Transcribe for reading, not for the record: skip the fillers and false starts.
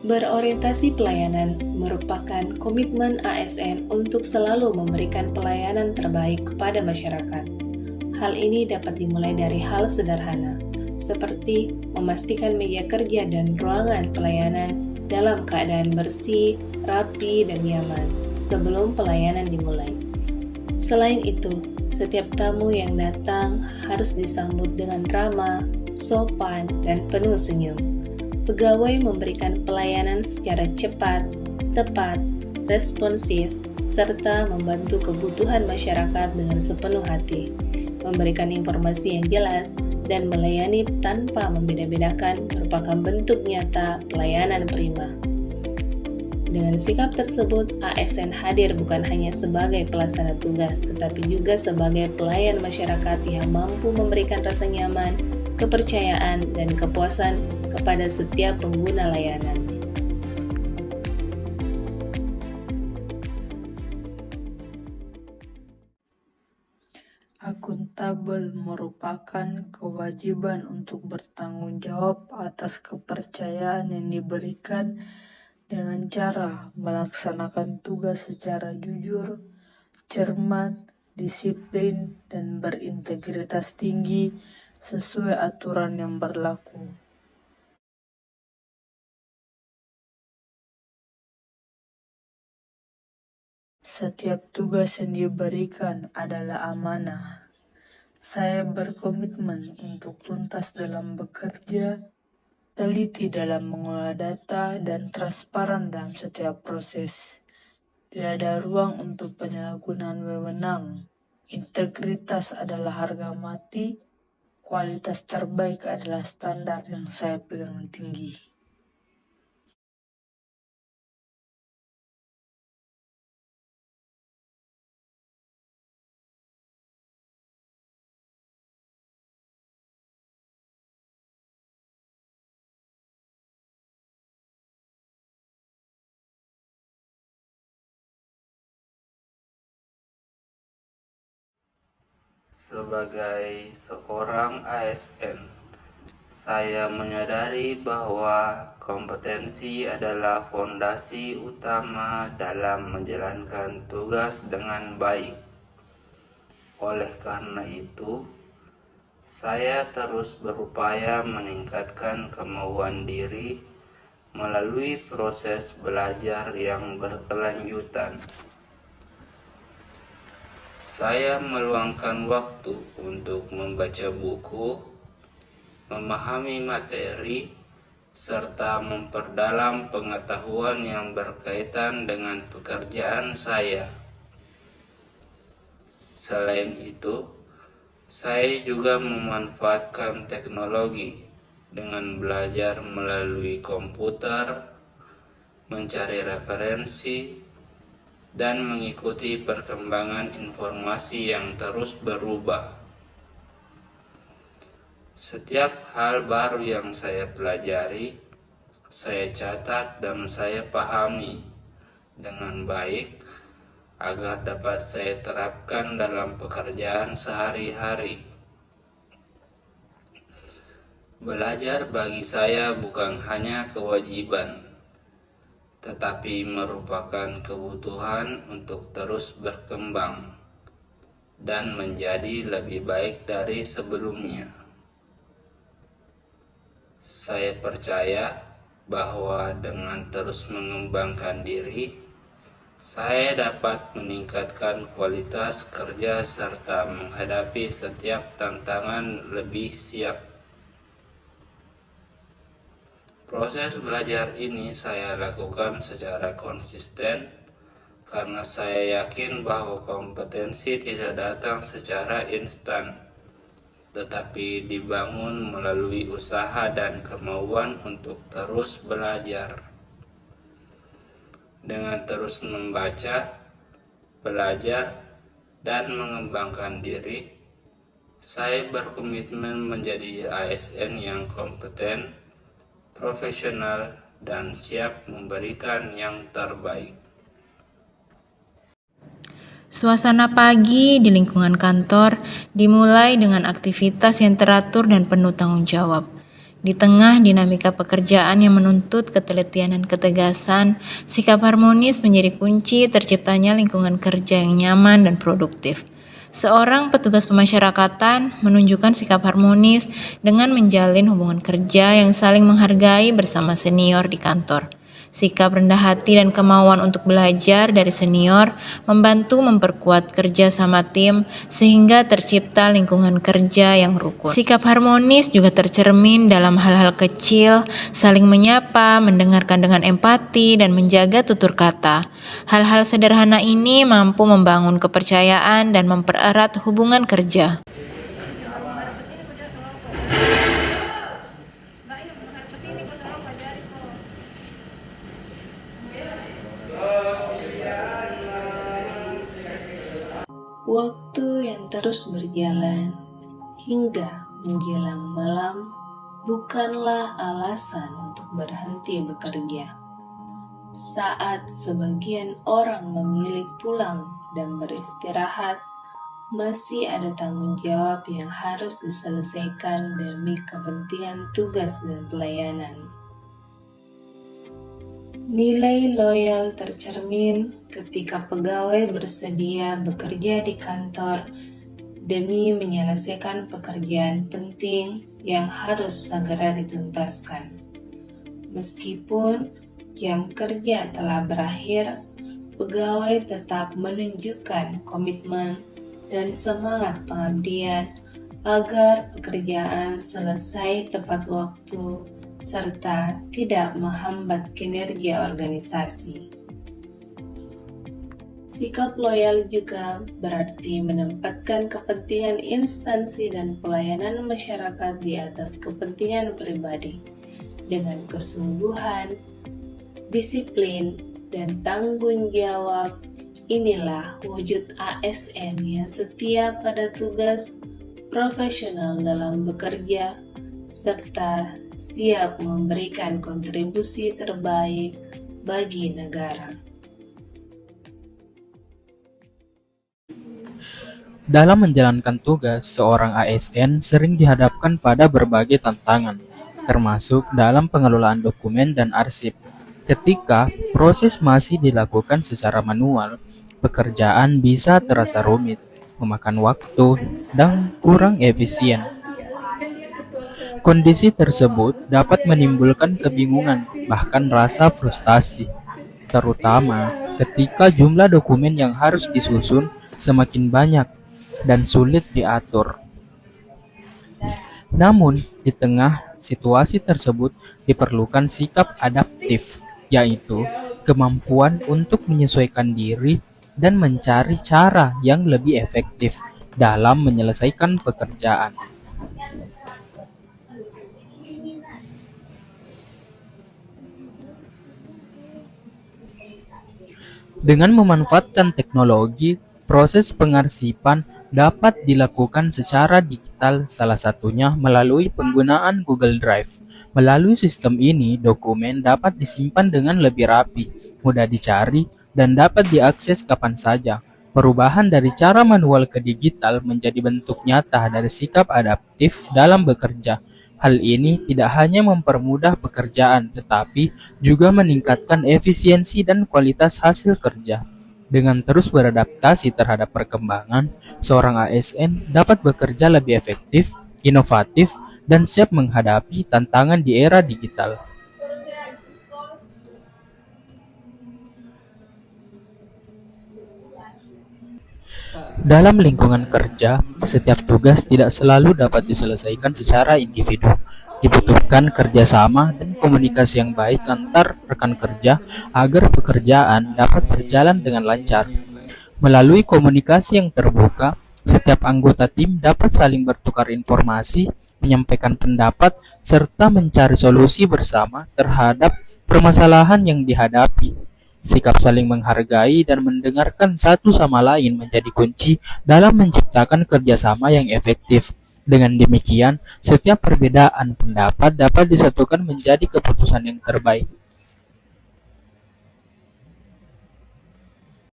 Berorientasi pelayanan merupakan komitmen ASN untuk selalu memberikan pelayanan terbaik kepada masyarakat. Hal ini dapat dimulai dari hal sederhana, seperti memastikan meja kerja dan ruangan pelayanan dalam keadaan bersih, rapi, dan nyaman sebelum pelayanan dimulai. Selain itu, setiap tamu yang datang harus disambut dengan ramah, sopan, dan penuh senyum. Pegawai memberikan pelayanan secara cepat, tepat, responsif, serta membantu kebutuhan masyarakat dengan sepenuh hati, memberikan informasi yang jelas, dan melayani tanpa membeda-bedakan merupakan bentuk nyata pelayanan prima. Dengan sikap tersebut, ASN hadir bukan hanya sebagai pelaksana tugas, tetapi juga sebagai pelayan masyarakat yang mampu memberikan rasa nyaman, kepercayaan, dan kepuasan kepada setiap pengguna layanan. Akuntabel merupakan kewajiban untuk bertanggung jawab atas kepercayaan yang diberikan dengan cara melaksanakan tugas secara jujur, cermat, disiplin, dan berintegritas tinggi sesuai aturan yang berlaku. Setiap tugas yang diberikan adalah amanah. Saya berkomitmen untuk tuntas dalam bekerja, teliti dalam mengolah data, dan transparan dalam setiap proses. Tidak ada ruang untuk penyalahgunaan wewenang. Integritas adalah harga mati, kualitas terbaik adalah standar yang saya pegang tinggi. Sebagai seorang ASN, saya menyadari bahwa kompetensi adalah fondasi utama dalam menjalankan tugas dengan baik. Oleh karena itu, saya terus berupaya meningkatkan kemauan diri melalui proses belajar yang berkelanjutan. Saya meluangkan waktu untuk membaca buku, memahami materi, serta memperdalam pengetahuan yang berkaitan dengan pekerjaan saya. Selain itu, saya juga memanfaatkan teknologi dengan belajar melalui komputer, mencari referensi, dan mengikuti perkembangan informasi yang terus berubah. Setiap hal baru yang saya pelajari, saya catat dan saya pahami dengan baik agar dapat saya terapkan dalam pekerjaan sehari-hari. Belajar bagi saya bukan hanya kewajiban, tetapi merupakan kebutuhan untuk terus berkembang dan menjadi lebih baik dari sebelumnya. Saya percaya bahwa dengan terus mengembangkan diri, saya dapat meningkatkan kualitas kerja serta menghadapi setiap tantangan lebih siap. Proses belajar ini saya lakukan secara konsisten karena saya yakin bahwa kompetensi tidak datang secara instan, tetapi dibangun melalui usaha dan kemauan untuk terus belajar. Dengan terus membaca, belajar, dan mengembangkan diri, saya berkomitmen menjadi ASN yang kompeten, profesional, dan siap memberikan yang terbaik. Suasana pagi di lingkungan kantor dimulai dengan aktivitas yang teratur dan penuh tanggung jawab. Di tengah dinamika pekerjaan yang menuntut ketelitian dan ketegasan, sikap harmonis menjadi kunci terciptanya lingkungan kerja yang nyaman dan produktif. Seorang petugas pemasyarakatan menunjukkan sikap harmonis dengan menjalin hubungan kerja yang saling menghargai bersama senior di kantor. Sikap rendah hati dan kemauan untuk belajar dari senior membantu memperkuat kerja sama tim sehingga tercipta lingkungan kerja yang rukun. Sikap harmonis juga tercermin dalam hal-hal kecil, saling menyapa, mendengarkan dengan empati, dan menjaga tutur kata. Hal-hal sederhana ini mampu membangun kepercayaan dan mempererat hubungan kerja. Waktu yang terus berjalan hingga menjelang malam bukanlah alasan untuk berhenti bekerja. Saat sebagian orang memilih pulang dan beristirahat, masih ada tanggung jawab yang harus diselesaikan demi kepentingan tugas dan pelayanan. Nilai loyal tercermin ketika pegawai bersedia bekerja di kantor demi menyelesaikan pekerjaan penting yang harus segera dituntaskan. Meskipun jam kerja telah berakhir, pegawai tetap menunjukkan komitmen dan semangat pengabdian agar pekerjaan selesai tepat waktu serta tidak menghambat kinerja organisasi. Sikap loyal juga berarti menempatkan kepentingan instansi dan pelayanan masyarakat di atas kepentingan pribadi. Dengan kesungguhan, disiplin, dan tanggung jawab, inilah wujud ASN yang setia pada tugas, profesional dalam bekerja, serta siap memberikan kontribusi terbaik bagi negara. Dalam menjalankan tugas, seorang ASN sering dihadapkan pada berbagai tantangan, termasuk dalam pengelolaan dokumen dan arsip. Ketika proses masih dilakukan secara manual, pekerjaan bisa terasa rumit, memakan waktu, dan kurang efisien. Kondisi tersebut dapat menimbulkan kebingungan, bahkan rasa frustasi, terutama ketika jumlah dokumen yang harus disusun semakin banyak dan sulit diatur. Namun, di tengah situasi tersebut diperlukan sikap adaptif, yaitu kemampuan untuk menyesuaikan diri dan mencari cara yang lebih efektif dalam menyelesaikan pekerjaan. Dengan memanfaatkan teknologi, proses pengarsipan dapat dilakukan secara digital, salah satunya melalui penggunaan Google Drive. Melalui sistem ini, dokumen dapat disimpan dengan lebih rapi, mudah dicari, dan dapat diakses kapan saja. Perubahan dari cara manual ke digital menjadi bentuk nyata dari sikap adaptif dalam bekerja. Hal ini tidak hanya mempermudah pekerjaan, tetapi juga meningkatkan efisiensi dan kualitas hasil kerja. Dengan terus beradaptasi terhadap perkembangan, seorang ASN dapat bekerja lebih efektif, inovatif, dan siap menghadapi tantangan di era digital. Dalam lingkungan kerja, setiap tugas tidak selalu dapat diselesaikan secara individu. Dibutuhkan kerjasama dan komunikasi yang baik antar rekan kerja agar pekerjaan dapat berjalan dengan lancar. Melalui komunikasi yang terbuka, setiap anggota tim dapat saling bertukar informasi, menyampaikan pendapat, serta mencari solusi bersama terhadap permasalahan yang dihadapi. Sikap saling menghargai dan mendengarkan satu sama lain menjadi kunci dalam menciptakan kerjasama yang efektif. Dengan demikian, setiap perbedaan pendapat dapat disatukan menjadi keputusan yang terbaik.